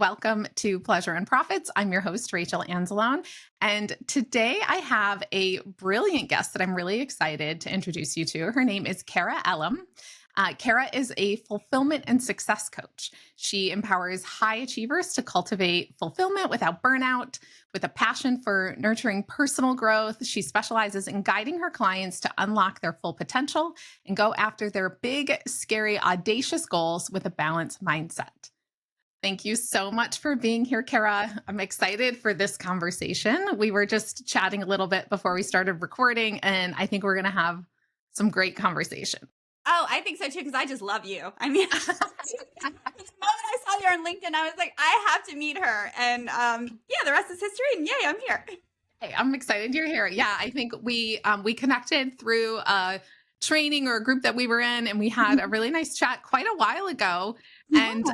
Welcome to Pleasure and Profits. I'm your host, Rachel Anzalone. And today I have a brilliant guest that I'm really excited to introduce you to. Her name is Kara Elam. Kara is a fulfillment and success coach. She empowers high achievers to cultivate fulfillment without burnout, with a passion for nurturing personal growth. She specializes in guiding her clients to unlock their full potential and go after their big, scary, audacious goals with a balanced mindset. Thank you so much for being here, Kara. I'm excited for this conversation. We were just chatting a little bit before we started recording, and I think we're going to have some great conversation. Oh, I think so too, because I just love you. I mean, the moment I saw you on LinkedIn, I was like, I have to meet her. And the rest is history. And yay, I'm here. Hey, I'm excited you're here. Yeah, I think we connected through a training or a group that we were in, and we had a really nice chat quite a while ago. And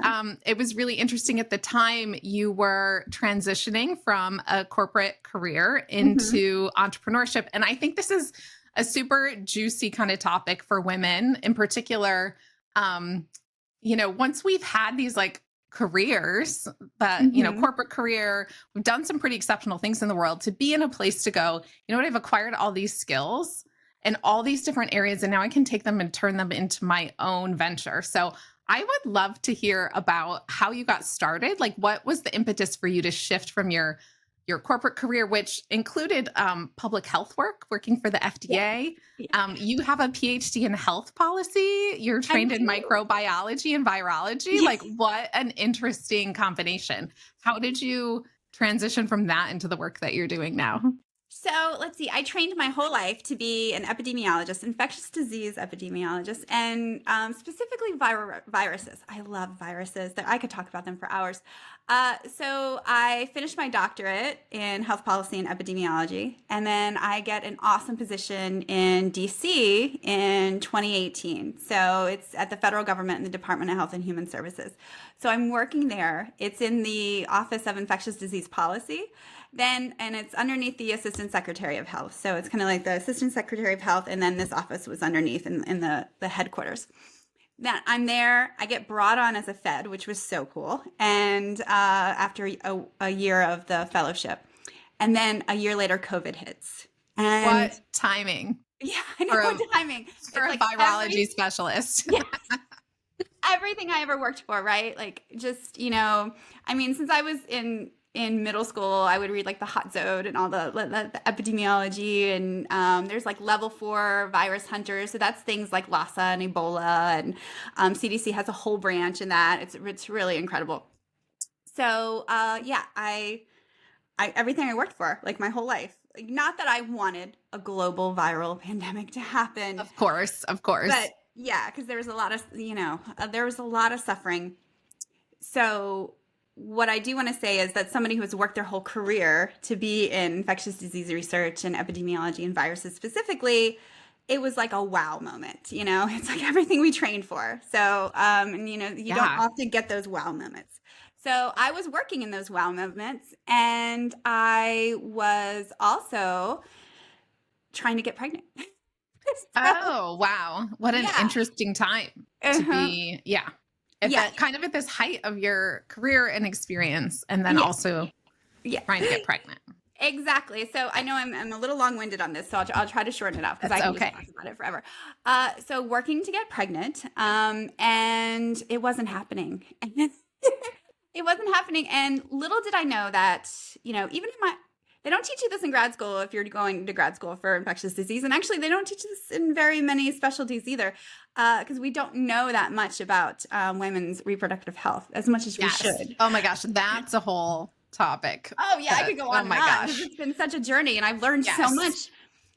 it was really interesting at the time. You were transitioning from a corporate career into entrepreneurship. And I think this is a super juicy kind of topic for women in particular. Once we've had these like careers, but, corporate career, we've done some pretty exceptional things in the world, to be in a place to go, I've acquired all these skills in all these different areas, and now I can take them and turn them into my own venture. So I would love to hear about how you got started. Like, what was the impetus for you to shift from your corporate career, which included public health work, working for the FDA. You have a PhD in health policy. You're trained in microbiology and virology. Like, what an interesting combination. How did you transition from that into the work that you're doing now? So let's see. I trained my whole life to be an epidemiologist, infectious disease epidemiologist, and specifically viruses. I love viruses. I could talk about them for hours. So I finished my doctorate in health policy and epidemiology, and then I get an awesome position in DC in 2018. So it's at the federal government in the Department of Health and Human Services. So I'm working there. It's in the Office of Infectious Disease Policy. And it's underneath the Assistant Secretary of Health. So it's kind of like the Assistant Secretary of Health, and then this office was underneath in the headquarters. Then I'm there, I get brought on as a Fed, which was so cool. And after a year of the fellowship. And then a year later, COVID hits. And what timing? Yeah, I know, what timing. For a virology specialist. Yeah. Everything I ever worked for, right? Like, just, since I was in middle school, I would read like the Hot Zone and all the epidemiology, and there's like level 4 virus hunters. So that's things like Lassa and Ebola, and CDC has a whole branch in that. It's really incredible. So I everything I worked for, like my whole life, like, not that I wanted a global viral pandemic to happen. Of course. But yeah, because there was a lot of suffering. So what I do want to say is that somebody who has worked their whole career to be in infectious disease research and epidemiology and viruses specifically, it was like a wow moment. It's like everything we trained for. So, you don't often get those wow moments. So I was working in those wow moments, and I was also trying to get pregnant. Oh, wow. What an interesting time to be. Yeah. At this height of your career and experience, and then also trying to get pregnant. Exactly. So I know I'm a little long-winded on this, so I'll try to shorten it up, because I can just talk about it forever. So working to get pregnant, and it wasn't happening. It wasn't happening. And little did I know that, even they don't teach you this in grad school if you're going to grad school for infectious disease. And actually, they don't teach this in very many specialties either, because we don't know that much about women's reproductive health as much as we should. Oh my gosh, that's a whole topic. Oh yeah, I could go on and on, because it's been such a journey, and I've learned so much.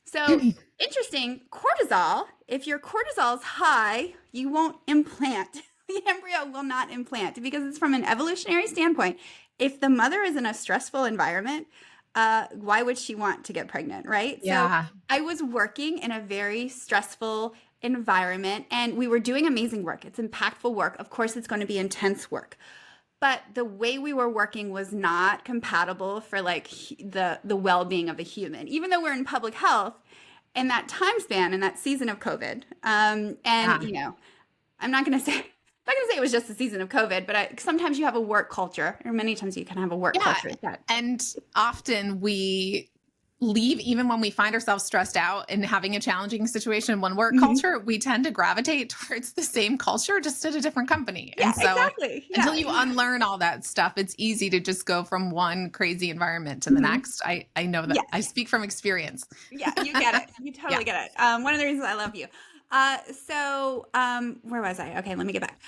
So interesting, cortisol, if your cortisol is high, you won't implant. The embryo will not implant, because it's from an evolutionary standpoint. If the mother is in a stressful environment, why would she want to get pregnant, right? Yeah. So I was working in a very stressful environment, and we were doing amazing work. It's impactful work. Of course, it's going to be intense work. But the way we were working was not compatible for like the well-being of a human, even though we're in public health in that time span, in that season of COVID. I'm not going to say not going to say it was just the season of COVID, but sometimes you have a work culture, or many times you can have a work Yeah. culture that. And often we leave even when we find ourselves stressed out and having a challenging situation in one work Mhm. culture, we tend to gravitate towards the same culture just at a different company. Yeah, And so exactly. until Yeah. you unlearn all that stuff, it's easy to just go from one crazy environment to the Mhm. next. I know that. I Yes. speak from experience. Yeah, you get it. You Yeah. totally get it. One of the reasons I love you. Where was I? Okay, let me get back.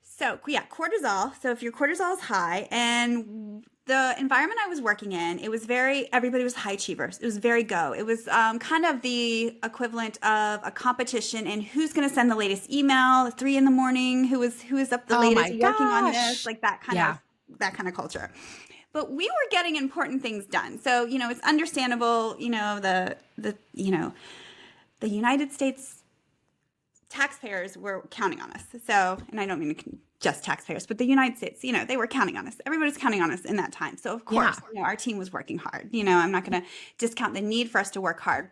So yeah, cortisol. So if your cortisol is high, and the environment I was working in, it was everybody was high achievers. It was very go. It was kind of the equivalent of a competition in who's going to send the latest email at 3 a.m. Who is up the Oh latest my working on this, gosh. like Yeah. that kind of culture. But we were getting important things done. So, it's understandable, the United States taxpayers were counting on us. So, and I don't mean just taxpayers, but the United States, they were counting on us. Everybody's counting on us in that time. So, of Yeah. course, our team was working hard. I'm not going to discount the need for us to work hard.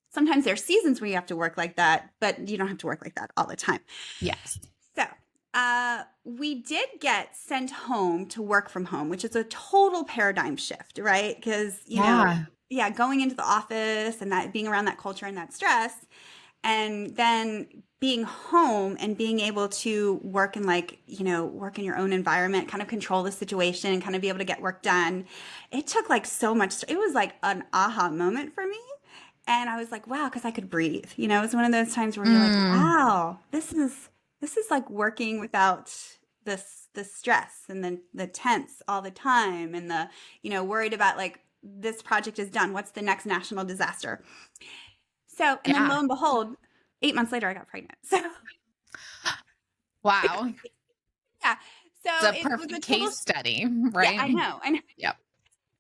Sometimes there are seasons where you have to work like that, but you don't have to work like that all the time. Yes. So, we did get sent home to work from home, which is a total paradigm shift, right? Because, going into the office and that being around that culture and that stress, and then being home and being able to work in work in your own environment, kind of control the situation and kind of be able to get work done. It took so much. It was like an aha moment for me. And I was like, wow, because I could breathe. It was one of those times where you're like, wow, this is like working without the stress and the tense all the time and the, worried about this project is done. What's the next national disaster? So, and then lo and behold, 8 months later, I got pregnant. So, Wow. yeah. So It's a it was a perfect total. case study, Yeah, right? I know. Yep.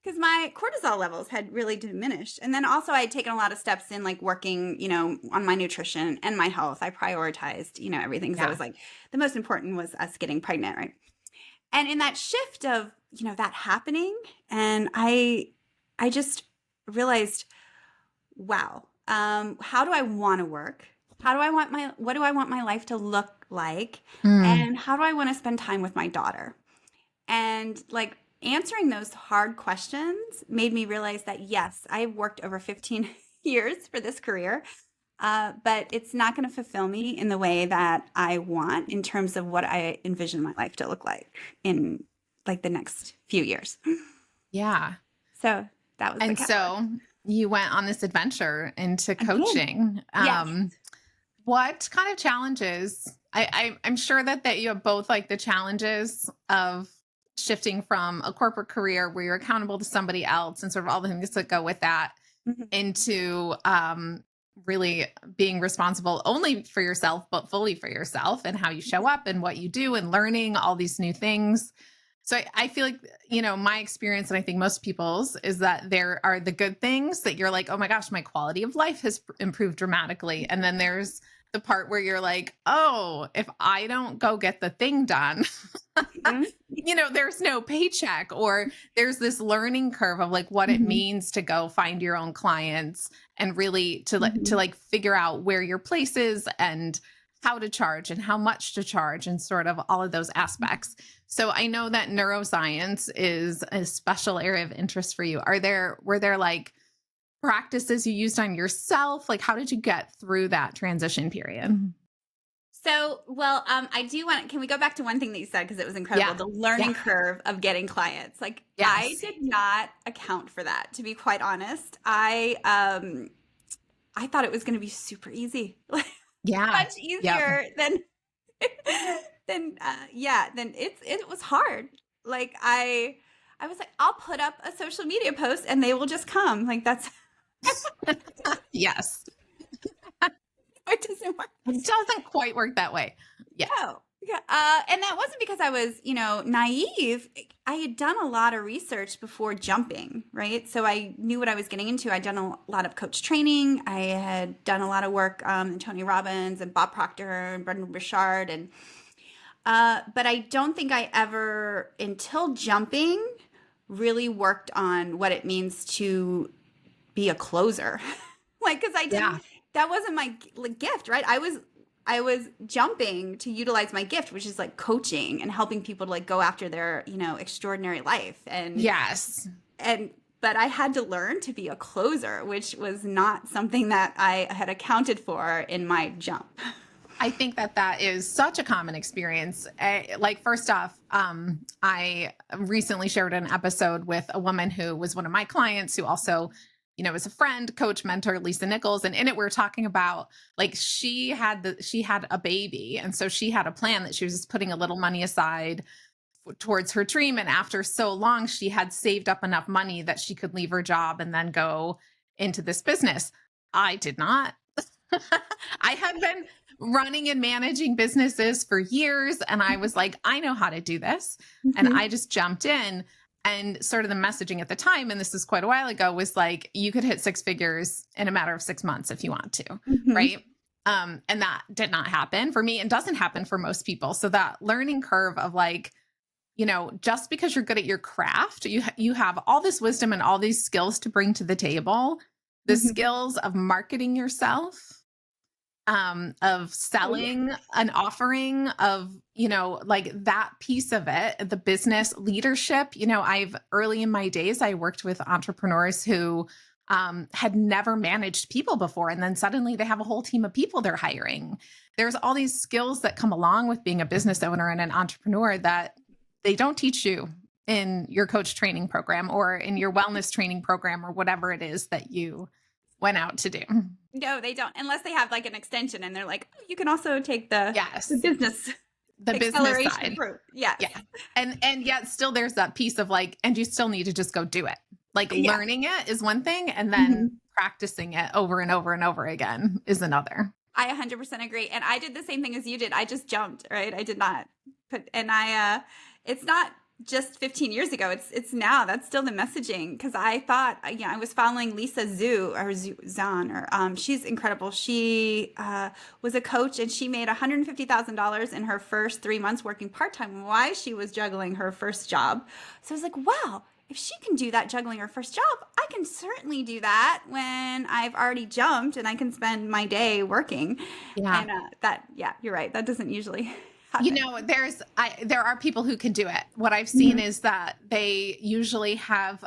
Because my cortisol levels had really diminished. And then also I had taken a lot of steps in working, on my nutrition and my health. I prioritized, everything. So I was like, the most important was us getting pregnant, right? And in that shift of, that happening, and I just realized, wow, how do I want to work? What do I want my life to look like? And how do I want to spend time with my daughter? And answering those hard questions made me realize that, yes, I've worked over 15 years for this career, but it's not going to fulfill me in the way that I want in terms of what I envision my life to look like in the next few years. Yeah. So that was And so you went on this adventure into coaching. Yes. What kind of challenges? I'm sure that you have both the challenges of shifting from a corporate career where you're accountable to somebody else and sort of all the things that go with that into really being responsible only for yourself, but fully for yourself and how you show up and what you do and learning all these new things. So I feel like, my experience, and I think most people's, is that there are the good things that you're like, oh my gosh, my quality of life has improved dramatically. And then there's the part where you're like, oh, if I don't go get the thing done, there's no paycheck, or there's this learning curve of what it means to go find your own clients and really to figure out where your place is and how to charge and how much to charge and sort of all of those aspects. So I know that neuroscience is a special area of interest for you. Were there practices you used on yourself? How did you get through that transition period? So, well, I do can we go back to one thing that you said? Because it was incredible. Yeah. The learning curve of getting clients. I did not account for that, to be quite honest. I thought it was going to be super easy. Much easier than it was hard. I was like, I'll put up a social media post and they will just come. That's Yes. it doesn't work. It doesn't quite work that way. Yeah. No. Yeah. And that wasn't because I was, naive. I had done a lot of research before jumping, right? So I knew what I was getting into. I'd done a lot of coach training. I had done a lot of work, Tony Robbins and Bob Proctor and Brendan Burchard. And, but I don't think I ever, until jumping, really worked on what it means to be a closer. Because I didn't, that wasn't my gift, right? I I was jumping to utilize my gift, which is like coaching and helping people to like go after their, extraordinary life. Yes. And but I had to learn to be a closer, which was not something that I had accounted for in my jump. I think that is such a common experience. Like, first off, I recently shared an episode with a woman who was one of my clients, who also, is a friend, coach, mentor, Lisa Nichols. And in it, we were talking about, like, she had a baby. And so she had a plan that she was just putting a little money aside towards her dream. And after so long, she had saved up enough money that she could leave her job and then go into this business. I did not. I had been running and managing businesses for years, and I was like, I know how to do this. And I just jumped in, and sort of the messaging at the time, and this is quite a while ago, was like, you could hit six figures in a matter of 6 months if you want to. Right. And that did not happen for me, and doesn't happen for most people. So that learning curve of like, just because you're good at your craft, you have all this wisdom and all these skills to bring to the table, the skills of marketing yourself, of selling an offering, of, like that piece of it, the business leadership. Early in my days, I worked with entrepreneurs who had never managed people before. And then suddenly they have a whole team of people they're hiring. There's all these skills that come along with being a business owner and an entrepreneur that they don't teach you in your coach training program or in your wellness training program or whatever it is that you went out to do. No, they don't, unless they have like an extension and they're like, oh, you can also take the the business side. Route. Yeah. And yet still there's that piece of like, and you still need to just go do it. Like learning it is one thing, and then practicing it over and over and over again is another. I 100% agree. And I did the same thing as you did. I just jumped, right? I did not it's not just 15 years ago. It's now. That's still the messaging. Because I thought, I was following Lisa Zahn, she's incredible. She was a coach, and she made $150,000 in her first 3 months working part-time while she was juggling her first job. So I was like, wow, if she can do that juggling her first job, I can certainly do that when I've already jumped and I can spend my day working. Yeah. And you're right. That doesn't usually there are people who can do it. What I've seen is that they usually have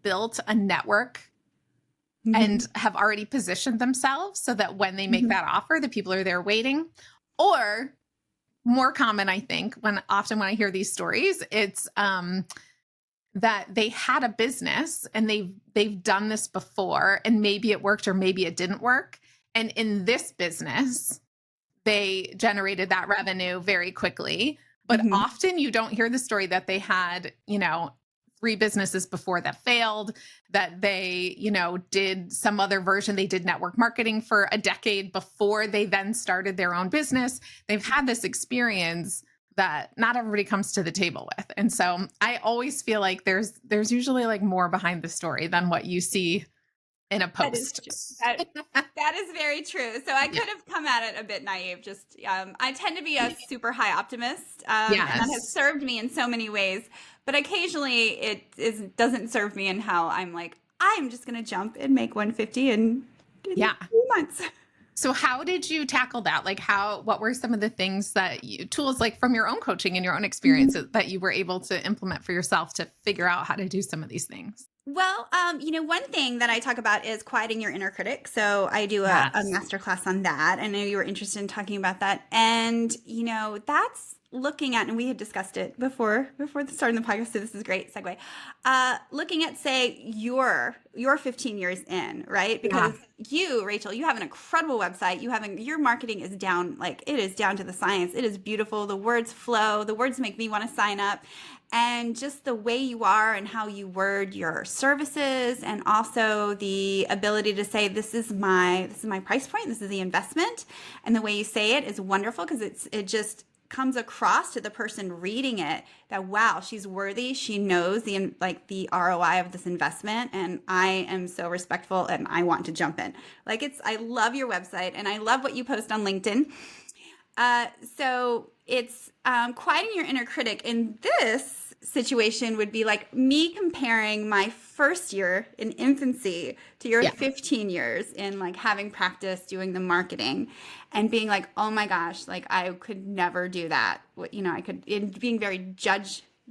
built a network and have already positioned themselves so that when they make that offer, the people are there waiting. Or more common, I think, often when I hear these stories, it's that they had a business and they've done this before, and maybe it worked or maybe it didn't work. And in this business, they generated that revenue very quickly. But often you don't hear the story that they had, 3 businesses before that failed, that they, did some other version. They did network marketing for a decade before they then started their own business. They've had this experience that not everybody comes to the table with. And so I always feel like there's usually like more behind the story than what you see in a post. That is very true. So I could have come at it a bit naive. Just I tend to be a super high optimist, and that has served me in so many ways. But occasionally it doesn't serve me in how I'm like, I'm just going to jump and make 150 in 3 months. So how did you tackle that? Like what were some of the things tools like from your own coaching and your own experience that you were able to implement for yourself to figure out how to do some of these things? Well, one thing that I talk about is quieting your inner critic. So I do a masterclass on that. I know you were interested in talking about that. And, that's looking at, and we had discussed it before starting the podcast, so this is a great segue. Looking at, say, your 15 years in, right? Because you, Rachel, you have an incredible website. Your marketing is down, like it is down to the science. It is beautiful. The words flow. The words make me want to sign up. And just the way you are and how you word your services, and also the ability to say, this is my price point. This is the investment. And the way you say it is wonderful, because it just comes across to the person reading it that, wow, she's worthy. She knows the ROI of this investment, and I am so respectful and I want to jump in. I love your website, and I love what you post on LinkedIn. So it's quieting your inner critic. In this situation would be like me comparing my first year in infancy to your Yeah. 15 years in like having practice doing the marketing and being like, oh my gosh, like I could never do that. I could, in being very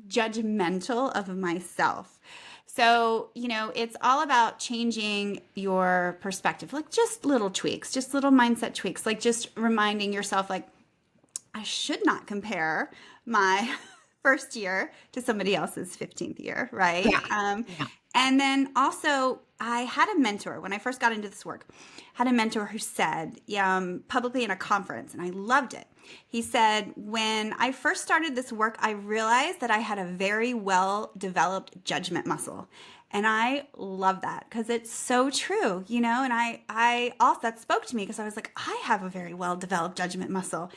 judgmental of myself. So, it's all about changing your perspective, like just little tweaks, just little mindset tweaks, like just reminding yourself, like, I should not compare my first year to somebody else's 15th year, right? Yeah. And then also, I had a mentor when I first got into this work, had a mentor who said publicly in a conference, and I loved it. He said, when I first started this work, I realized that I had a very well developed judgment muscle. And I love that because it's so true, and I also, that spoke to me because I was like, I have a very well developed judgment muscle.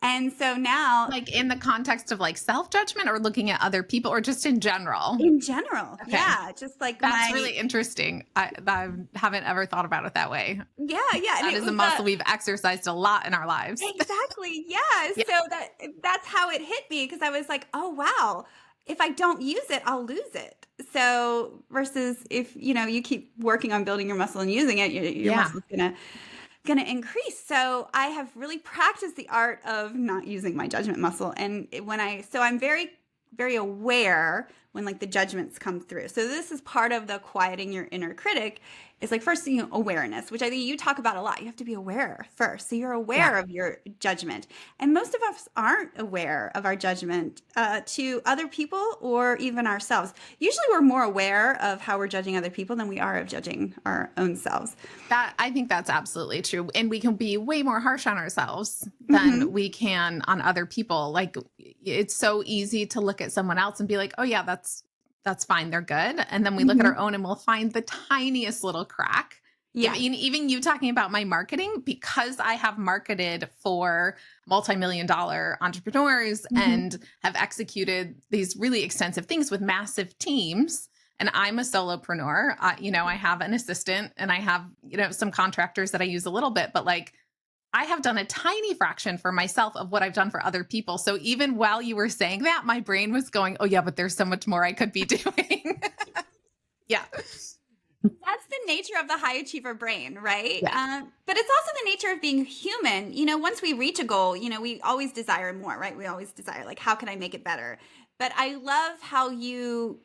And so now, Like in the context of like self-judgment or looking at other people or just in general? in general, Okay. yeah, just like That's really interesting. I haven't ever thought about it that way. yeah. And That it is a was muscle we've exercised a lot in our lives. exactly, yeah. Yeah. So that's how it hit me because I was like, oh wow, if I don't use it, I'll lose it. So versus if you keep working on building your muscle and using it, your Yeah. muscle's gonna increase. So I have really practiced the art of not using my judgment muscle. And I'm very, very aware when like the judgments come through. So this is part of the quieting your inner critic is like first awareness, which I think you talk about a lot. You have to be aware first. So you're aware of your judgment. And most of us aren't aware of our judgment to other people or even ourselves. Usually we're more aware of how we're judging other people than we are of judging our own selves. I think that's absolutely true. And we can be way more harsh on ourselves than we can on other people. Like it's so easy to look at someone else and be like, oh yeah, that's fine. They're good. And then we look at our own and we'll find the tiniest little crack. Yeah. Even you talking about my marketing, because I have marketed for multi-million-dollar entrepreneurs and have executed these really extensive things with massive teams. And I'm a solopreneur. I have an assistant and I have, some contractors that I use a little bit, but like I have done a tiny fraction for myself of what I've done for other people. So even while you were saying that, my brain was going, oh yeah, but there's so much more I could be doing. Yeah. That's the nature of the high achiever brain, right? Yeah. But it's also the nature of being human. Once we reach a goal, we always desire more, right? We always desire, like, how can I make it better? But I love how you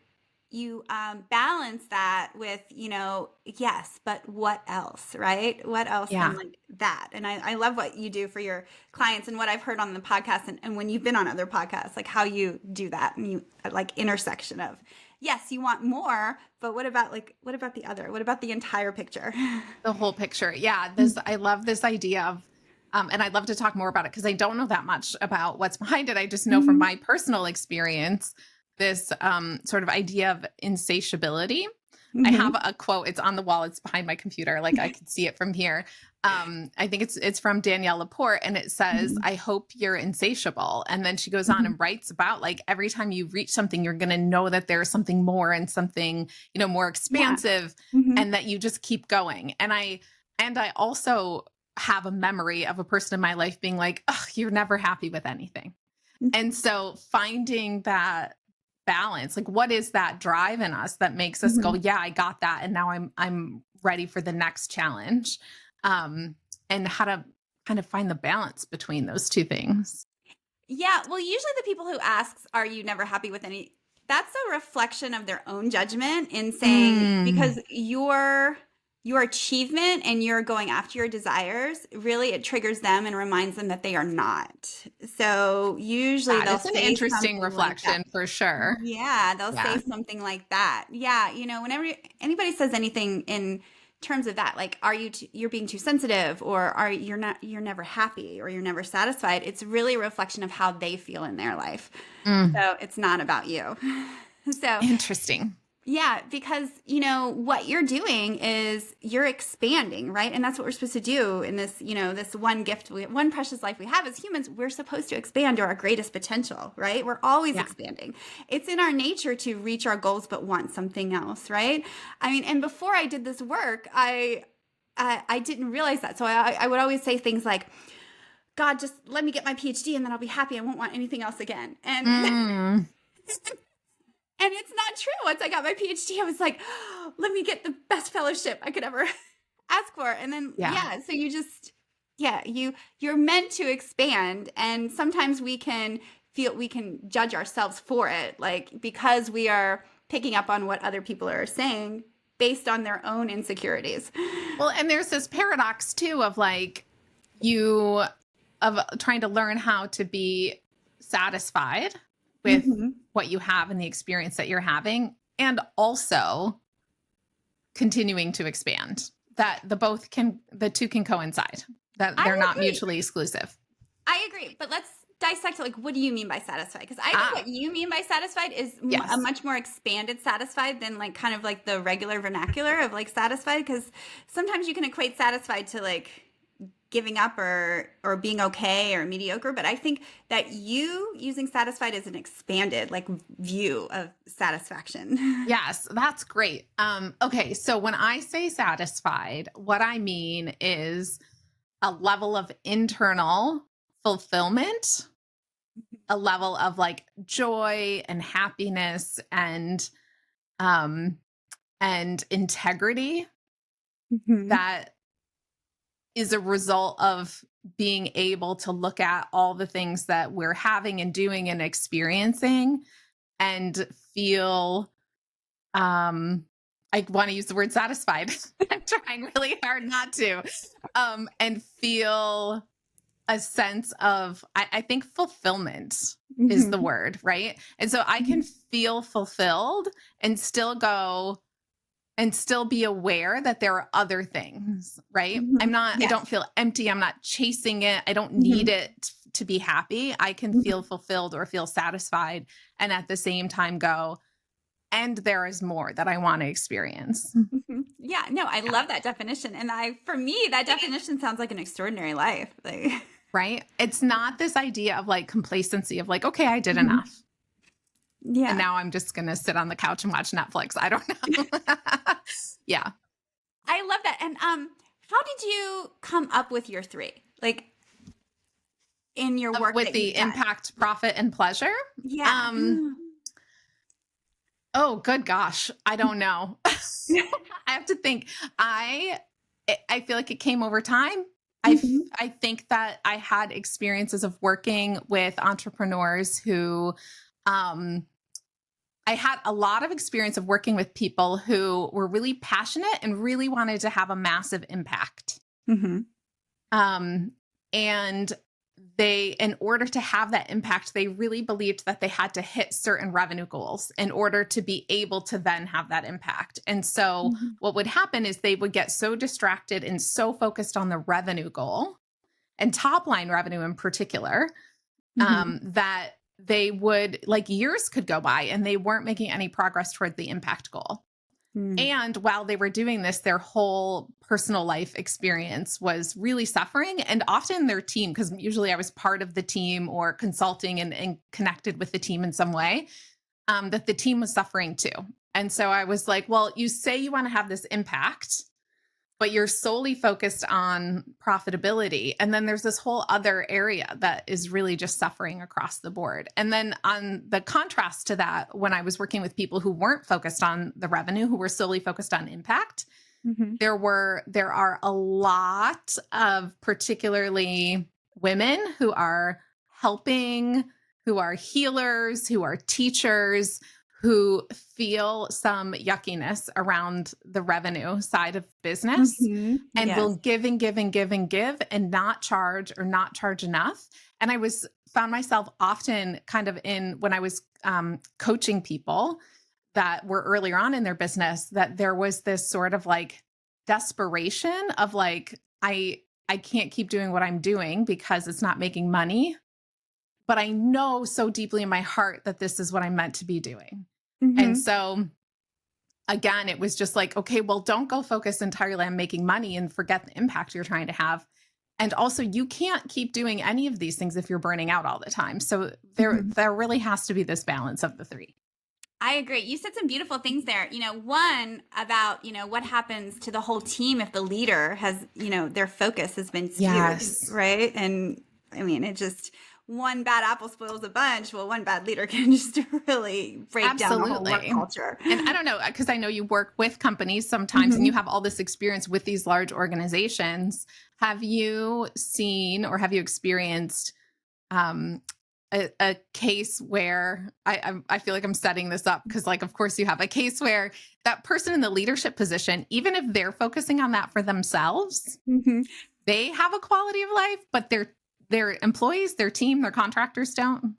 balance that with, yes, but what else, right? What else than like that? And I love what you do for your clients and what I've heard on the podcast and when you've been on other podcasts, like how you do that and you like intersection of, yes, you want more, but what about the other? What about the entire picture? The whole picture. Yeah. I love this idea of, and I'd love to talk more about it because I don't know that much about what's behind it. I just know from my personal experience, this sort of idea of insatiability. I have a quote. It's on the wall. It's behind my computer. Like I can see it from here. I think it's from Danielle Laporte, and it says, "I hope you're insatiable." And then she goes on and writes about like every time you reach something, you're going to know that there's something more and something more expansive, and that you just keep going. And I also have a memory of a person in my life being like, "Oh, you're never happy with anything," and so finding that balance, like what is that drive in us that makes us go, yeah, I got that, and now I'm ready for the next challenge, and how to kind of find the balance between those two things. Yeah, well, usually the people who asks, are you never happy with any, that's a reflection of their own judgment in saying, because your achievement and you're going after your desires, really it triggers them and reminds them that they are not. So usually they'll It's an say interesting something reflection like that. for sure. Yeah, they'll Yeah. say something like that. Yeah, whenever anybody says anything in terms of that, like, you're being too sensitive, or you're never happy, or you're never satisfied, it's really a reflection of how they feel in their life. So it's not about you. So Interesting. yeah, because, what you're doing is you're expanding, right? And that's what we're supposed to do in this, this one gift, one precious life we have as humans. We're supposed to expand to our greatest potential, right? We're always expanding. It's in our nature to reach our goals, but want something else, right? I mean, and before I did this work, I didn't realize that. So I would always say things like, God, just let me get my PhD and then I'll be happy. I won't want anything else again. And And it's not true. Once I got my PhD, I was like, oh, let me get the best fellowship I could ever ask for. And then, Yeah. yeah, so you're meant to expand. And sometimes we can judge ourselves for it, like because we are picking up on what other people are saying based on their own insecurities. Well, and there's this paradox too of like of trying to learn how to be satisfied with what you have and the experience that you're having, and also continuing to expand. That the two can coincide. That they're not mutually exclusive. I agree, but let's dissect it. Like, what do you mean by satisfied? Because I think what you mean by satisfied is a much more expanded satisfied than like kind of like the regular vernacular of like satisfied. Because sometimes you can equate satisfied to like giving up or being okay or mediocre. But I think that you using satisfied is an expanded like view of satisfaction. Yes, that's great. Okay, so when I say satisfied, what I mean is a level of internal fulfillment, a level of like joy and happiness and integrity that is a result of being able to look at all the things that we're having and doing and experiencing and feel I want to use the word satisfied. I'm trying really hard not to. And feel a sense of, I think fulfillment is the word, right? And so I can feel fulfilled and still go and still be aware that there are other things, right? I don't feel empty. I'm not chasing it. I don't need it to be happy. I can feel fulfilled or feel satisfied and at the same time go, and there is more that I want to experience. Yeah, no, I love that definition. And for me, that definition sounds like an extraordinary life. Like, right? It's not this idea of like complacency of like, okay, I did enough. Yeah. And now I'm just going to sit on the couch and watch Netflix. I don't know. Yeah. I love that. And how did you come up with your three? Like in your work with the impact, profit, and pleasure? Yeah. Oh, good gosh. I don't know. I have to think. I feel like it came over time. I think that I had experiences of working with entrepreneurs who, I had a lot of experience of working with people who were really passionate and really wanted to have a massive impact. And in order to have that impact, they really believed that they had to hit certain revenue goals in order to be able to then have that impact. And so what would happen is they would get so distracted and so focused on the revenue goal and top line revenue in particular, that they would like years could go by and they weren't making any progress toward the impact goal. And while they were doing this, their whole personal life experience was really suffering, and often their team, because usually I was part of the team or consulting and connected with the team in some way, that the team was suffering too. And so I was like, well, you say you want to have this impact, but you're solely focused on profitability. And then there's this whole other area that is really just suffering across the board. And then on the contrast to that, when I was working with people who weren't focused on the revenue, who were solely focused on impact, there are a lot of particularly women who are helping, who are healers, who are teachers, who feel some yuckiness around the revenue side of business and will give and give and give and give and not charge or not charge enough. And I found myself often kind of when I was coaching people that were earlier on in their business, that there was this sort of like desperation of like, I can't keep doing what I'm doing because it's not making money, but I know so deeply in my heart that this is what I'm meant to be doing. And so again, it was just like, okay, well, don't go focus entirely on making money and forget the impact you're trying to have. And also you can't keep doing any of these things if you're burning out all the time. So there really has to be this balance of the three. I agree. You said some beautiful things there. One about, what happens to the whole team if the leader has, their focus has been skewed, right? And I mean, one bad apple spoils a bunch. Well, one bad leader can just really break down the whole work Absolutely. culture. And I don't know, because I know you work with companies sometimes and you have all this experience with these large organizations. Have you seen or have you experienced um, a case where I feel like I'm setting this up because, like, of course, you have a case where that person in the leadership position, even if they're focusing on that for themselves, Mhm. they have a quality of life, but their employees, their team, their contractors don't.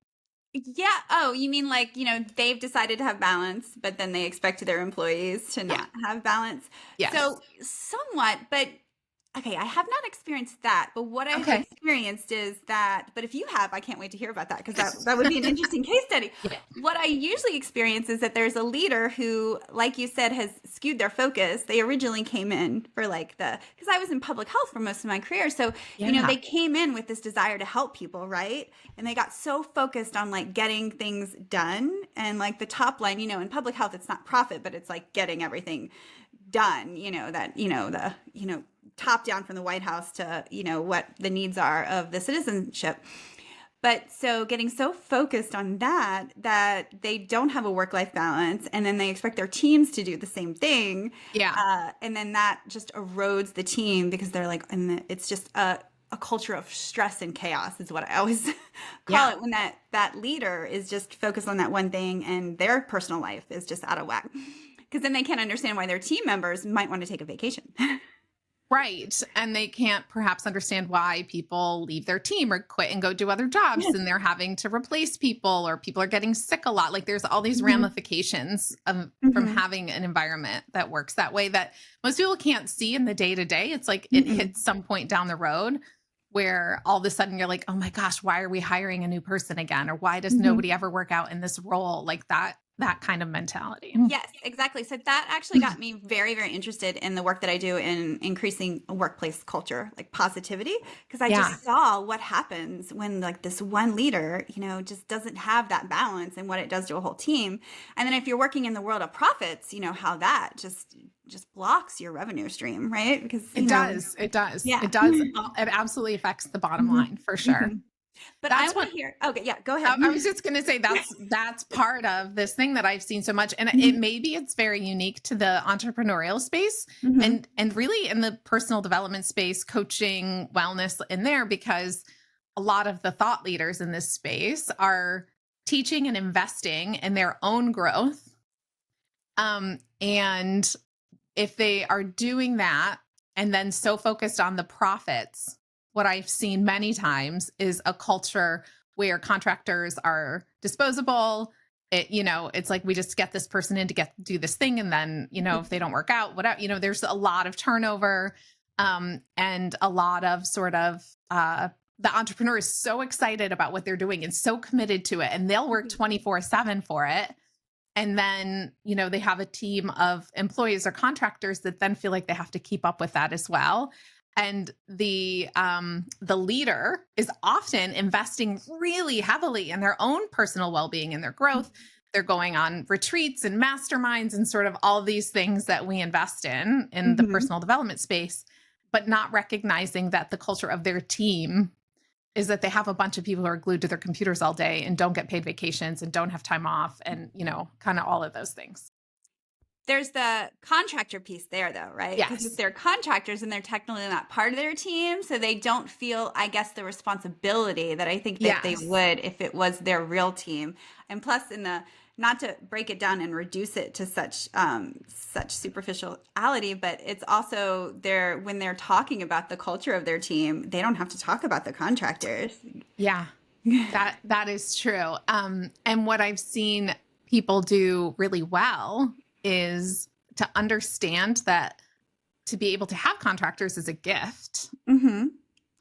Yeah. Oh, you mean like, they've decided to have balance, but then they expect their employees to Yeah. not have balance. Yes. So, somewhat, but okay, I have not experienced that. But what I've Okay. experienced is that, but if you have, I can't wait to hear about that because that would be an interesting case study. Yeah. What I usually experience is that there's a leader who, like you said, has skewed their focus. They originally came in for because I was in public health for most of my career. So, Yeah. they came in with this desire to help people, right? And they got so focused on like getting things done and like the top line, in public health, it's not profit, but it's like getting everything done, top down from the White House to, what the needs are of the citizenship. But so getting so focused on that they don't have a work-life balance, and then they expect their teams to do the same thing. Yeah. And then that just erodes the team because they're like, it's just a culture of stress and chaos is what I always call Yeah. it when that leader is just focused on that one thing and their personal life is just out of whack. Because then they can't understand why their team members might want to take a vacation. Right. And they can't perhaps understand why people leave their team or quit and go do other jobs Yes. and they're having to replace people or people are getting sick a lot. Like there's all these Mhm. ramifications from Mhm. having an environment that works that way that most people can't see in the day to day. It's like it Mm-mm. hits some point down the road where all of a sudden you're like, oh my gosh, why are we hiring a new person again? Or why does Mhm. nobody ever work out in this role? Like that kind of mentality. Yes, exactly. So that actually got me very, very interested in the work that I do in increasing workplace culture, like positivity, because I Yeah. just saw what happens when like this one leader, just doesn't have that balance and what it does to a whole team. And then if you're working in the world of profits, how that just blocks your revenue stream, right? Because, It does. It does. yeah. It does. It absolutely affects the bottom Mhm. line for sure. Mhm. But I That's want what to hear. Okay, yeah, go ahead. I was just going to say. That's part of this thing that I've seen so much, and Mhm. it's very unique to the entrepreneurial space, Mhm. and really in the personal development space, coaching, wellness in there, because a lot of the thought leaders in this space are teaching and investing in their own growth, and if they are doing that and then so focused on the profits, what I've seen many times is a culture where contractors are disposable. It's like we just get this person in to do this thing, and then if they don't work out, whatever. There's a lot of turnover, and a lot of sort of the entrepreneur is so excited about what they're doing and so committed to it, and they'll work 24/7 for it. And then, they have a team of employees or contractors that then feel like they have to keep up with that as well. And the leader is often investing really heavily in their own personal well-being and their growth. They're going on retreats and masterminds and sort of all these things that we invest in the Mhm. personal development space, but not recognizing that the culture of their team is that they have a bunch of people who are glued to their computers all day and don't get paid vacations and don't have time off and, kind of all of those things. There's the contractor piece there, though, right? Because if Yes. they're contractors and they're technically not part of their team, so they don't feel, I guess, the responsibility that I think that they Yes. would if it was their real team. And plus, not to break it down and reduce it to such superficiality, but it's also when they're talking about the culture of their team, they don't have to talk about the contractors. Yeah. That is true. And what I've seen people do really well is to understand that to be able to have contractors is a gift. Mm-hmm.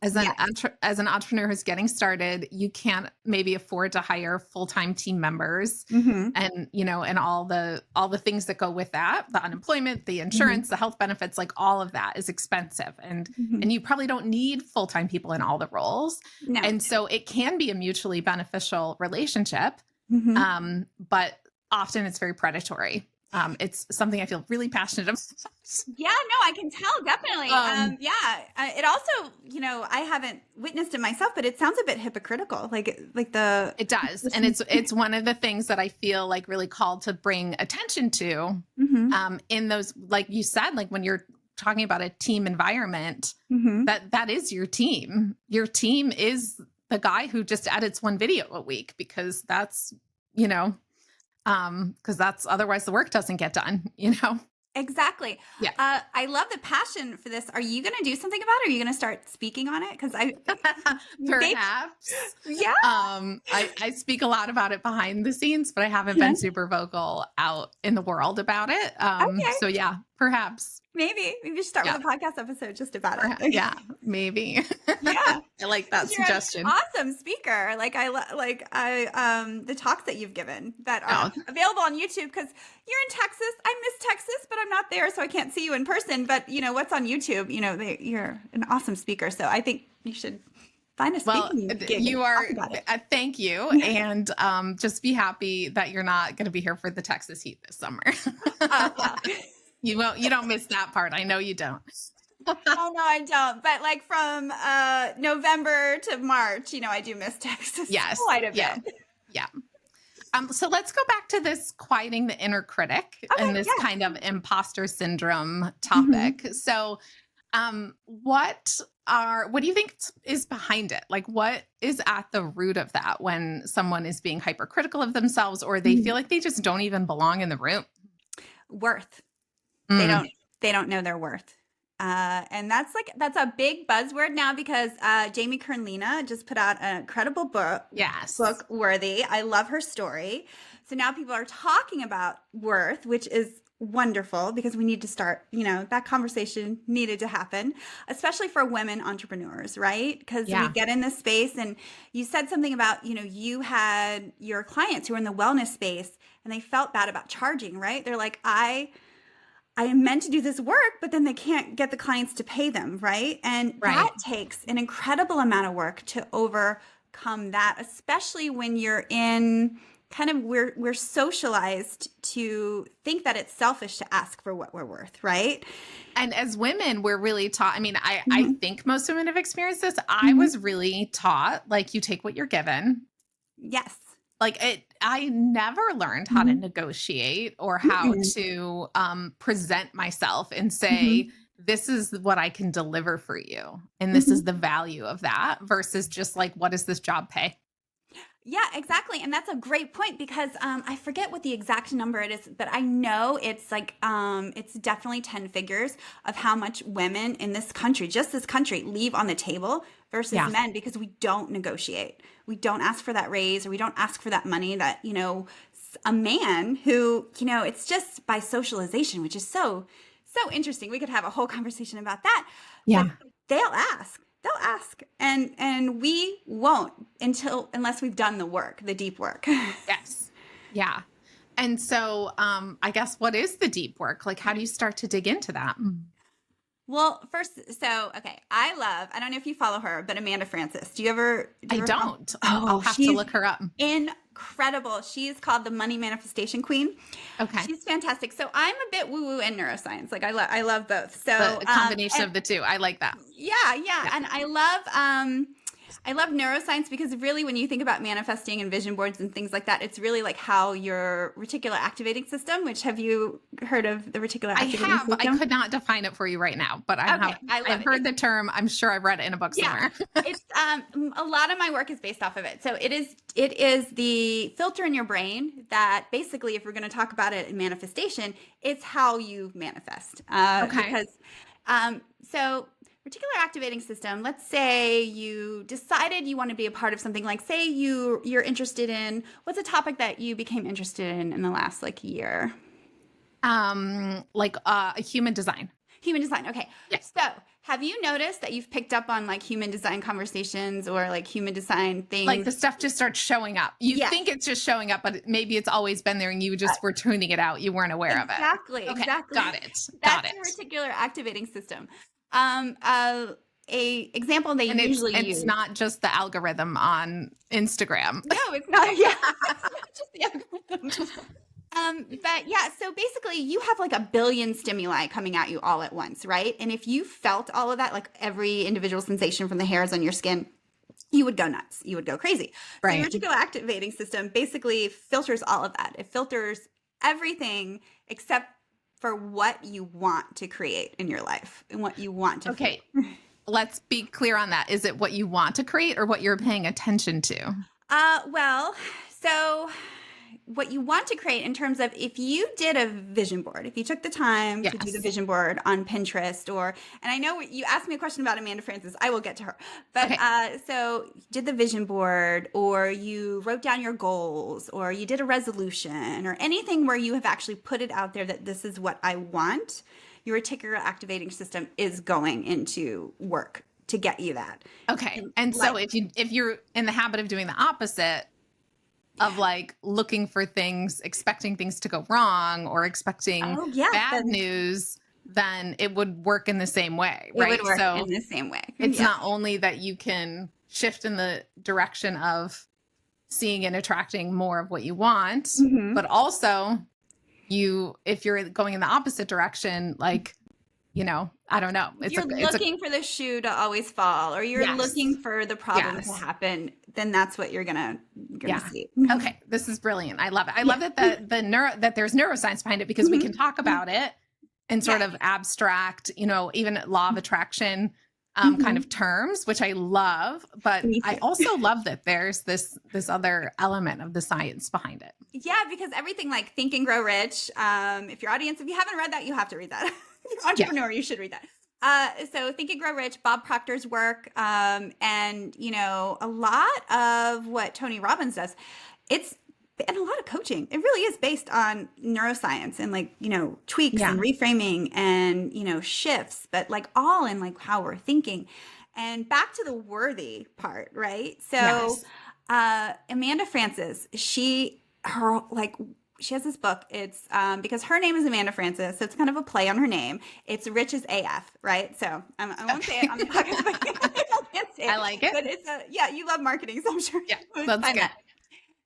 As Yes. as an entrepreneur who's getting started, you can't maybe afford to hire full-time team members Mm-hmm. and and all the things that go with that, the unemployment, the Mm-hmm. insurance, the health benefits, like all of that is expensive, and Mm-hmm. you probably don't need full-time people in all the roles. No. And so it can be a mutually beneficial relationship, Mm-hmm. but often it's very predatory. It's something I feel really passionate about. Yeah, no, I can tell, definitely. Um, It also, I haven't witnessed it myself, but it sounds a bit hypocritical, like the. it does. And it's one of the things that I feel like really called to bring attention to Hmm. in those, like you said, like when you're talking about a team environment, Hmm. that is your team. Your team is the guy who just edits one video a week because that's, you know, because that's otherwise the work doesn't get done, Exactly. Yeah. I love the passion for this. Are you going to do something about it? Are you going to start speaking on it? Because Perhaps. yeah. I speak a lot about it behind the scenes, but I haven't been super vocal out in the world about it. Okay. So yeah, perhaps. Maybe we should start Yeah. with a podcast episode just about it. Yeah, maybe. Yeah. I like that 'Cause you're an suggestion. awesome speaker. The talks that you've given that are Oh. available on YouTube, because you're in Texas. I miss Texas, but I'm not there, so I can't see you in person. But what's on YouTube? You're an awesome speaker. So I think you should find a Well, speaking gig you and are. talk about it. Thank you, and just be happy that you're not going to be here for the Texas heat this summer. Yeah. You won't. You don't miss that part. I know you don't. Oh no, I don't. But like from November to March, I do miss Texas Yes. quite a bit. Yeah. Yeah. So let's go back to this quieting the inner critic Okay, and this yeah. kind of imposter syndrome topic. So, what do you think is behind it? Like, what is at the root of that when someone is being hypercritical of themselves, or they feel like they just don't even belong in the room? Worth. Mm. They don't know their worth. And that's a big buzzword now, because Jamie Kern-Lina just put out an incredible book Yes. Worthy. I love her story. So now people are talking about worth, which is wonderful, because we need to start, that conversation needed to happen, especially for women entrepreneurs, right? Because Yeah. we get in this space, and you said something about, you had your clients who were in the wellness space and they felt bad about charging, right? They're like, I am meant to do this work, but then they can't get the clients to pay them, right? And Right. that takes an incredible amount of work to overcome that, especially when you're in kind of, we're socialized to think that it's selfish to ask for what we're worth, right? And as women, we're really taught. I mean, I Mhm. think most women have experienced this. I Mhm. was really taught, like, you take what you're given. Yes. Like I never learned how to Mhm. negotiate or how Mm-mm. to present myself and say, this is what I can deliver for you. And this is the value of that versus just like, what does this job pay? Yeah, exactly. And that's a great point, because I forget what the exact number it is, but I know it's like it's definitely 10 figures of how much women in this country, just this country, leave on the table versus Yeah. men, because we don't negotiate. We don't ask for that raise, or we don't ask for that money that, a man who, it's just by socialization, which is so interesting. We could have a whole conversation about that. Yeah. But they'll ask. They'll ask, and we won't unless we've done the work, the deep work. Yes. Yeah. And so I guess what is the deep work? Like, how do you start to dig into that? Well, first, okay, I don't know if you follow her, but Amanda Francis. Do you ever? I don't. I'll have to she's look her up. incredible. She's called the Money Manifestation Queen. Okay. She's fantastic. So I'm a bit woo-woo in neuroscience. Like I love both. So The combination of the two. I like that. Yeah. And I love neuroscience, because really, when you think about manifesting and vision boards and things like that, it's really like how your reticular activating system, which, have you heard of the reticular I activating have. system? I could not define it for you right now, but I Okay, have. I love I've it. heard the term. I'm sure I've read it in a book somewhere. It's a lot of my work is based off of it. So it is the filter in your brain that basically, if we're going to talk about it in manifestation, it's how you manifest. Okay. Because so reticular activating system, let's say you decided you want to be a part of something, like say you're interested in, what's a topic that you became interested in the last year? Like human design. Human design. Okay. Yes. So have you noticed that you've picked up on human design conversations or human design things? Like the stuff just starts showing up. You Yes. think it's just showing up, but maybe it's always been there and you just were tuning it out. You weren't aware of it. Exactly. Okay. Exactly. Got it. Got That's it. the reticular activating system. A example they And usually it's use. not just the algorithm on Instagram. No, it's not. Yeah, it's not just the algorithm. But yeah, so basically you have like a billion stimuli coming at you all at once, right? And if you felt all of that, like every individual sensation from the hairs on your skin, you would go nuts. You would go crazy. So your Right. reticular activating system basically filters all of that. It filters everything except for what you want to create in your life and what you want to feel. Okay. Let's be clear on that. Is it what you want to create or what you're paying attention to? Well, so what you want to create in terms of if you did a vision board, if you took the time to do the Yes. vision board on Pinterest and I know you asked me a question about Amanda Frances, I will get to her. But Okay. so you did the vision board or you wrote down your goals or you did a resolution or anything where you have actually put it out there that this is what I want, your reticular activating system is going into work to get you that. Okay. And so if you're in the habit of doing the opposite of like looking for things, expecting things to go wrong or expecting Oh yeah, bad news, then it would work in the same way, it right? would work So in the same way. it's Yeah. not only that you can shift in the direction of seeing and attracting more of what you want, Mhm. but also if you're going in the opposite direction, like, I don't know. You're looking for the shoe to always fall, or you're Yes. looking for the problem to Yes. happen, then that's what you're gonna Yeah. see. Okay, this is brilliant. I love it. I love that that there's neuroscience behind it because we can talk about it in sort Yeah. of abstract, even law of attraction kind of terms, which I love. But Me I too. also love that there's this other element of the science behind it. Yeah, because everything like Think and Grow Rich. If your audience, if you haven't read that, you have to read that. If you're an entrepreneur, you should read that. So Think and Grow Rich, Bob Proctor's work, and a lot of what Tony Robbins does, and a lot of coaching. It really is based on neuroscience and tweaks Yeah. and reframing and shifts, but like all in like how we're thinking. And back to the worthy part, right? So Yes. Amanda Frances, she has this book. It's because her name is Amanda Frances, so it's kind of a play on her name. It's rich as AF, right? So I won't say it on the podcast. I can't say it. I like it. But you love marketing, so I'm sure. Yeah, you would that's find good. that.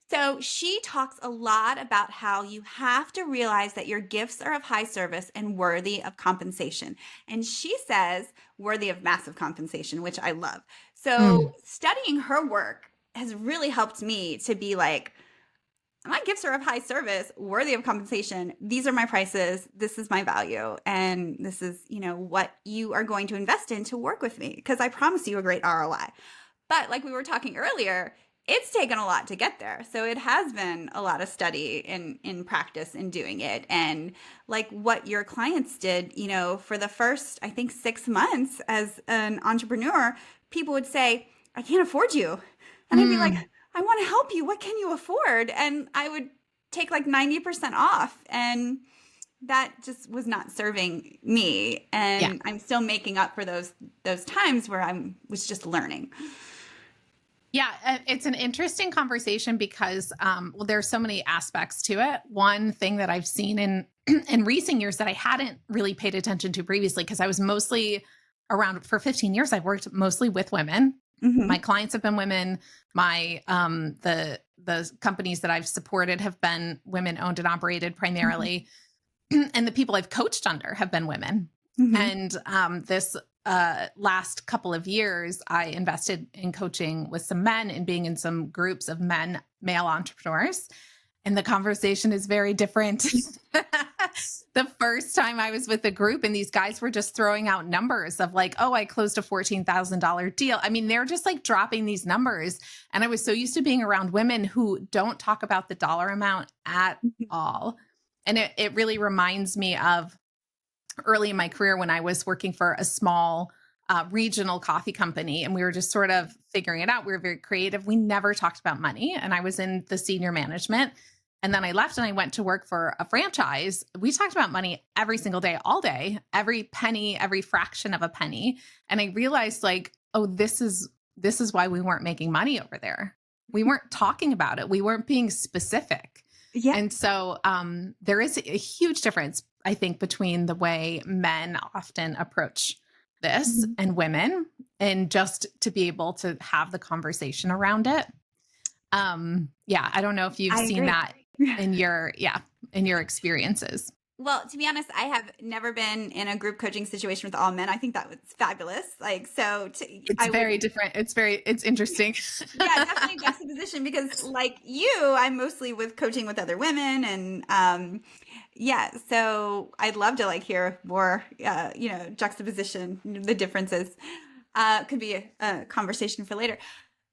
So she talks a lot about how you have to realize that your gifts are of high service and worthy of compensation. And she says worthy of massive compensation, which I love. So studying her work has really helped me to be like, my gifts are of high service, worthy of compensation. These are my prices. This is my value. And this is, what you are going to invest in to work with me because I promise you a great ROI. But like we were talking earlier, it's taken a lot to get there. So it has been a lot of study in practice in doing it. And like what your clients did, for the first, I think 6 months as an entrepreneur, people would say, I can't afford you. And I'd be like, I want to help you. What can you afford? And I would take like 90% off. And that just was not serving me. And I'm still making up for those times where I was just learning. Yeah, it's an interesting conversation because, there's so many aspects to it. One thing that I've seen in recent years that I hadn't really paid attention to previously, because I was mostly around for 15 years, I've worked mostly with women. Mhm. My clients have been women. My the companies that I've supported have been women owned and operated primarily, and the people I've coached under have been women. Mhm. And this last couple of years, I invested in coaching with some men and being in some groups of male entrepreneurs. And the conversation is very different. The first time I was with a group and these guys were just throwing out numbers of like, oh, I closed a $14,000 deal. I mean, they're just like dropping these numbers. And I was so used to being around women who don't talk about the dollar amount at all. And it really reminds me of early in my career when I was working for a small regional coffee company and we were just sort of figuring it out. We were very creative. We never talked about money. And I was in the senior management. And then I left and I went to work for a franchise. We talked about money every single day, all day, every penny, every fraction of a penny. And I realized like, oh, this is why we weren't making money over there. We weren't talking about it. We weren't being specific. Yeah. And so there is a huge difference, I think, between the way men often approach this and women, and just to be able to have the conversation around it. Yeah, I don't know if you've seen agree. that in your, in your experiences? Well, to be honest, I have never been in a group coaching situation with all men. I think that was fabulous. Like, so It's I would, very different. It's interesting. yeah, definitely juxtaposition because, like you, I'm mostly with coaching with other women, and yeah, so I'd love to like hear more, juxtaposition, the differences. Could be a conversation for later.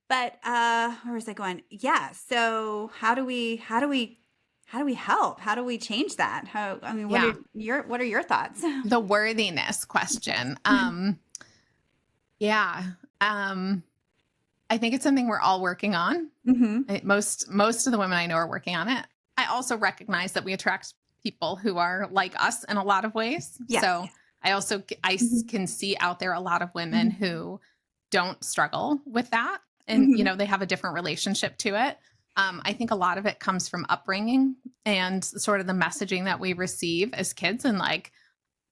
But where was I going? Yeah. So how do we help? How do we change that? I mean, Yeah. what are your thoughts? The worthiness question. Yeah. Um, I think it's something we're all working on. Hmm. Most of the women I know are working on it. I also recognize that we attract people who are like us in a lot of ways. Yes. So I also Mhm. can see out there a lot of women Mhm. who don't struggle with that, and Mhm. they have a different relationship to it. I think a lot of it comes from upbringing and sort of the messaging that we receive as kids, and like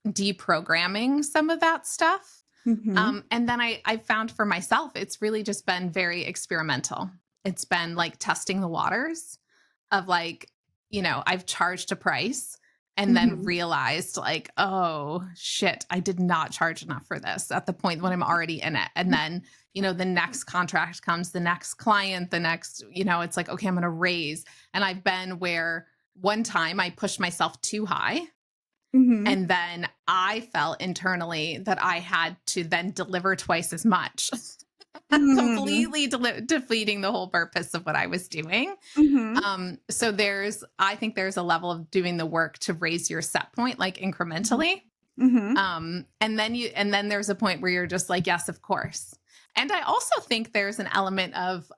deprogramming some of that stuff. Mhm. And then I found for myself, it's really just been very experimental. It's been like testing the waters of like, I've charged a price and then Mhm. realized like, oh shit, I did not charge enough for this at the point when I'm already in it. And then, the next contract comes, the next client, the next, it's like, okay, I'm going to raise. And I've been where one time I pushed myself too high. Mhm. And then I felt internally that I had to then deliver twice as much, Mhm. completely defeating the whole purpose of what I was doing. Mhm. So I think there's a level of doing the work to raise your set point, like incrementally. Mhm. And then there's a point where you're just like, yes, of course. And I also think there's an element of,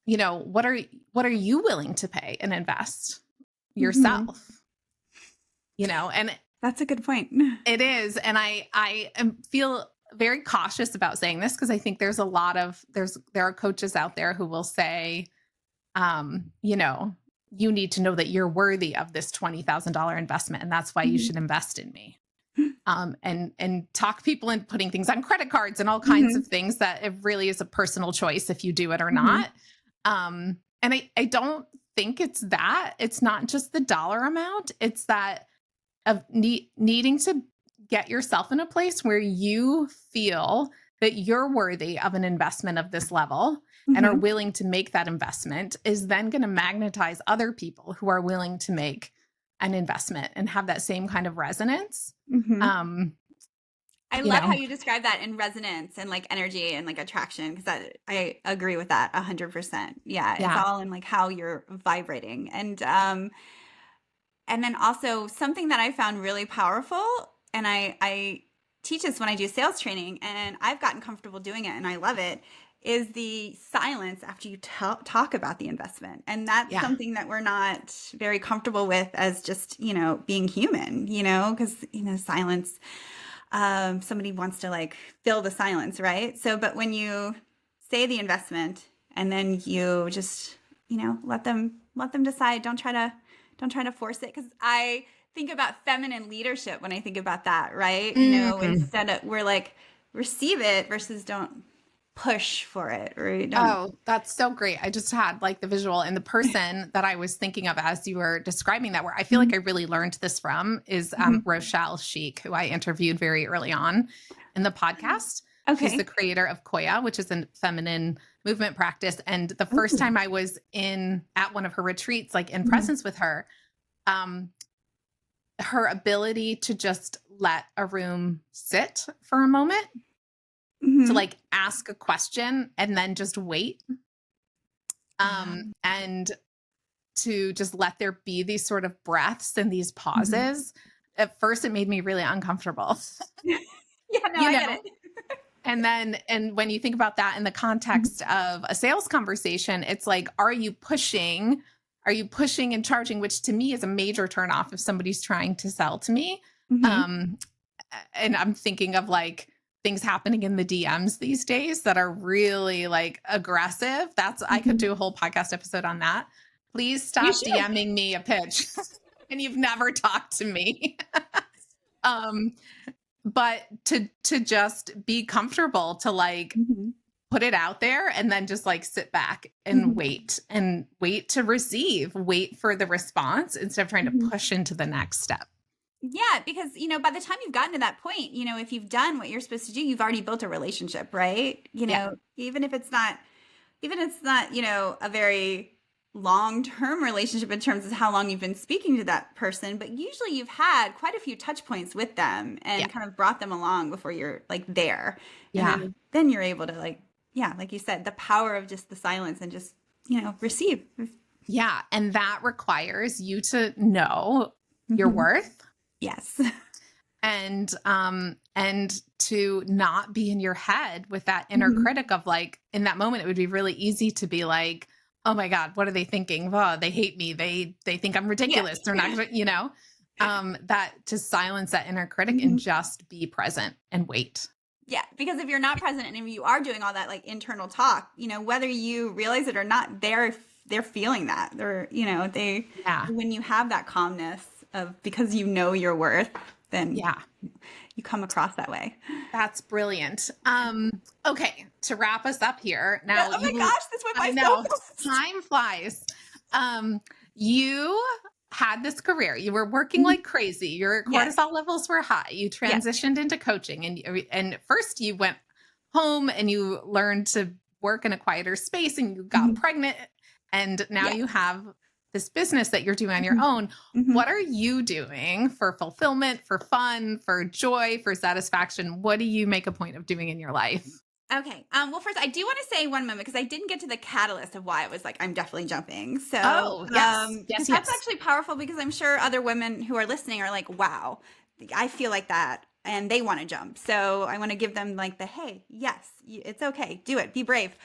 what are you willing to pay and invest Mhm. yourself? And That's a good point. it is. And feel very cautious about saying this because I think there's there are coaches out there who will say, you need to know that you're worthy of this $20,000 investment. And that's why you Mhm. should invest in me. And talk people into putting things on credit cards and all kinds Mhm. of things that it really is a personal choice if you do it or Mhm. not. And I don't think it's not just the dollar amount. It's that of needing to get yourself in a place where you feel that you're worthy of an investment of this level and are Mhm. willing to make that investment is then going to magnetize other people who are willing to make an investment and have that same kind of resonance. Mhm. Um, I you love how know, you describe that in resonance and like energy and like attraction because that I agree with that 100%. Yeah, it's yeah. all in like how you're vibrating. And then also something that I found really powerful, and I teach this when I do sales training, and I've gotten comfortable doing it and I love it, is the silence after you talk about the investment. And that's Yeah. something that we're not very comfortable with as just, being human, because, silence, somebody wants to like fill the silence, right? So, but when you say the investment and then you just, let them decide, don't try to force it because I think about feminine leadership when I think about that, right? Mm. Instead of we're like receive it versus don't push for it or don't. Oh, that's so great. I just had like the visual, and the person that I was thinking of as you were describing that, where I feel like I really learned this from is Mhm. Rochelle Sheik, who I interviewed very early on in the podcast. She's the Okay. creator of Koya, which is a feminine movement practice. And the first Ooh. time I was at one of her retreats, like in Mhm. presence with her, um, her ability to just let a room sit for a moment, to Mhm. like ask a question and then just wait, Ah. and to just let there be these sort of breaths and these Mhm. pauses. At first, it made me really uncomfortable, Yeah, no, you I get know? it. And when you think about that in the Mhm. context of a sales conversation, it's like, are you pushing? Are you pushing and charging? Which to me is a major turnoff if somebody's trying to sell to me. Mhm. Um, and I'm thinking of like things happening in the DMs these days that are really like aggressive. I could Mhm. do a whole podcast episode on that. Please You stop should. DMing me a pitch and you've never talked to me. um, but to just be comfortable to like Mhm. put it out there and then just like sit back and wait to receive, wait for the response instead of trying to Mhm. push into the next step. Yeah, because by the time you've gotten to that point, if you've done what you're supposed to do, you've already built a relationship, right? Yeah. Even if it's not, a very long-term relationship in terms of how long you've been speaking to that person, but usually you've had quite a few touch points with them Yeah. and kind of brought them along before you're like there. And Yeah. then you're able to like you said, the power of just the silence and just, receive. Yeah. And that requires you to know your Mhm. worth Yes. and to not be in your head with that inner Mhm. critic of like, in that moment, it would be really easy to be like, oh my God, what are they thinking? Oh, they hate me. They think I'm Yeah. ridiculous. They're not, that to silence that inner critic and Mhm. just be present and wait. Yeah, because if you're not present and if you are doing all that like internal talk, whether you realize it or not, they're feeling that. They Yeah. when you have that calmness of because you know your worth, then Yeah. you come across that way. That's brilliant. Okay, to wrap us up here. Yeah, Now oh my gosh, this went I by so know, fast. time flies. You had this career. You were working Mhm. like crazy. Your Yes. cortisol levels were high. You Yes. transitioned into coaching and first you went home and you learned to work in a quieter space and you got Mhm. pregnant and now Yes. you have this business that you're doing on your Mhm. own. Mhm. What are you doing for fulfillment, for fun, for joy, for satisfaction? What do you make a point of doing in your life? Okay. Well, first, I do want to say one moment because I didn't get to the catalyst of why it was like I'm definitely jumping. So, Oh, yes. because Yes, that's yes. actually powerful because I'm sure other women who are listening are like, "Wow, I feel like that," and they want to jump. So I want to give them like the, "Hey, yes, it's okay, do it, be brave,"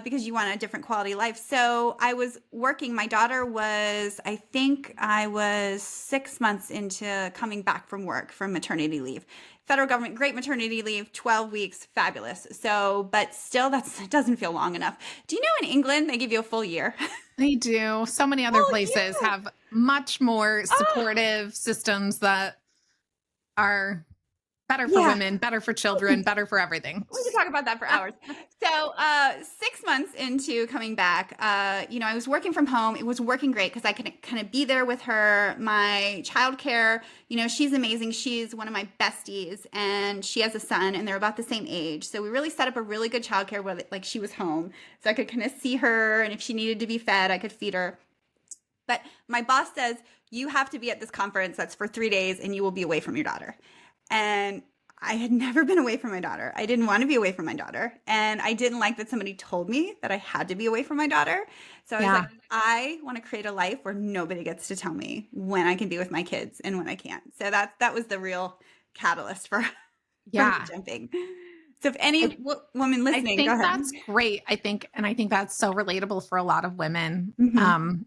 because you want a different quality life. So I was working. My daughter was, I think, I was 6 months into coming back from work from maternity leave. Federal government, great maternity leave, 12 weeks, fabulous. So, but still, that doesn't feel long enough. Do you know in England, they give you a full year? They do. So many other Full places year. have much more Oh, supportive systems that are better for yeah. women, better for children, better for everything. We could talk about that for hours. So, 6 months into coming back, I was working from home. It was working great because I could kind of be there with her. My childcare, she's amazing. She's one of my besties, and she has a son, and they're about the same age. So we really set up a really good childcare where, like, she was home, so I could kind of see her, and if she needed to be fed, I could feed her. But my boss says you have to be at this conference that's for 3 days, and you will be away from your daughter. And I had never been away from my daughter. I didn't want to be away from my daughter. And I didn't like that somebody told me that I had to be away from my daughter. So I was like, Yeah. I want to create a life where nobody gets to tell me when I can be with my kids and when I can't. So that was the real catalyst for me Yeah. jumping. So if any I, woman I listening, go think ahead. that's great. I think that's so relatable for a lot of women, Hmm.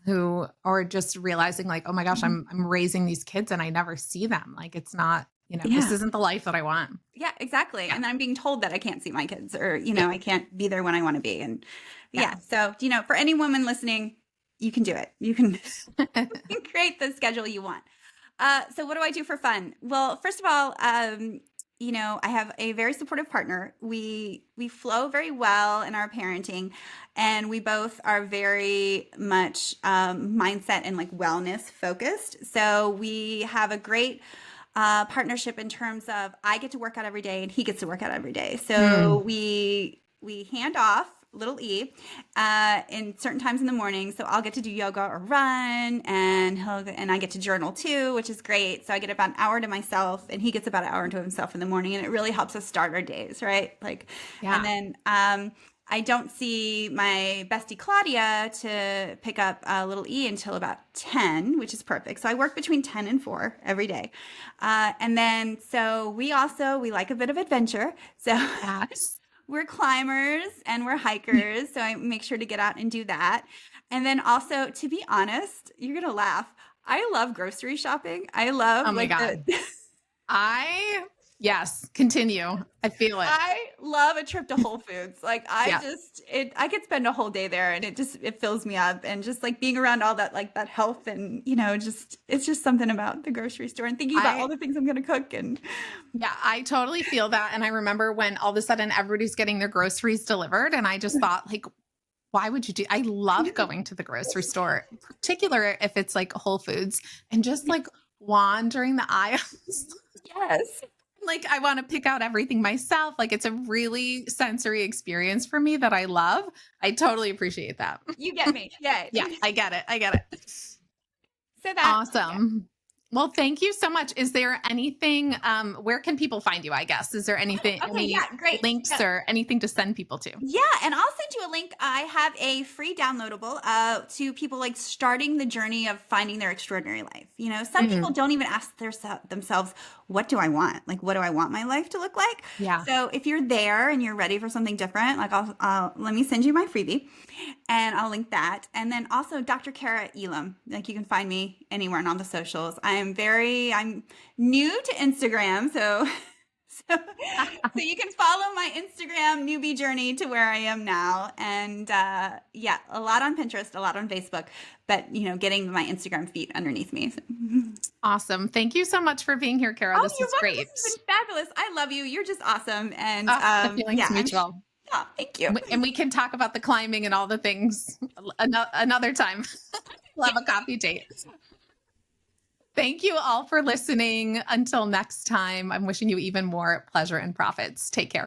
who are just realizing like, oh my gosh, Hmm. I'm raising these kids and I never see them. Like it's not, this Yeah. isn't the life that I want. Yeah, exactly. Yeah. And then I'm being told that I can't see my kids or, Yeah. I can't be there when I want to be. And Yeah. yeah. So, for any woman listening, you can do it. You can create the schedule you want. So what do I do for fun? Well, first of all, I have a very supportive partner. We flow very well in our parenting, and we both are very much mindset and like wellness focused. So we have a great partnership in terms of I get to work out every day and he gets to work out every day. So Mm. we hand off little E in certain times in the morning. So I'll get to do yoga or run, and I get to journal too, which is great. So I get about an hour to myself, and he gets about an hour to himself in the morning, and it really helps us start our days, right? And Yeah. then I don't see my bestie Claudia to pick up little E until about 10, which is perfect. So I work between 10 and 4 every day. And then so we like a bit of adventure. So Yes. we're climbers and we're hikers, so I make sure to get out and do that. And then also, to be honest, you're gonna laugh. I love grocery shopping. I Oh love my like God. the I Yes, continue. I feel it. I love a trip to Whole Foods. Like Yeah. I could spend a whole day there and it fills me up, and just like being around all that, like that health, and just it's just something about the grocery store and thinking about all I the things I'm going to cook. And Yeah, I totally feel that. And I remember when all of a sudden everybody's getting their groceries delivered. And I just thought, like, why would you do? I love going to the grocery store, particular if it's like Whole Foods and just like wandering the aisles. yes, Like I want to pick out everything myself. Like it's a really sensory experience for me that I love. I totally appreciate that. you get me. Yay. Yeah, I get it. I get it. So that Awesome. Well, thank you so much. Is there anything, where can people find you, I guess? Is there anything, okay, any yeah, great. links Yeah. or anything to send people to? Yeah, and I'll send you a link. I have a free downloadable to people like starting the journey of finding their extraordinary life. Some people Mhm. don't even ask themselves, what do I want? Like, what do I want my life to look like? Yeah. So if you're there and you're ready for something different, like I'll let me send you my freebie, and I'll link that. And then also Dr. Kara Elam. Like you can find me anywhere and on the socials. I'm new to Instagram, so so you can follow my Instagram newbie journey to where I am now. And yeah, a lot on Pinterest, a lot on Facebook, but getting my Instagram feed underneath me. Awesome. Thank you so much for being here, Kara. Oh, This you're was welcome. great. This has been fabulous. I love you. You're just awesome. And The feeling's yeah, mutual. oh, thank you. And we can talk about the climbing and all the things another time. We'll have a coffee date. Thank you all for listening. Until next time, I'm wishing you even more pleasure and profits. Take care.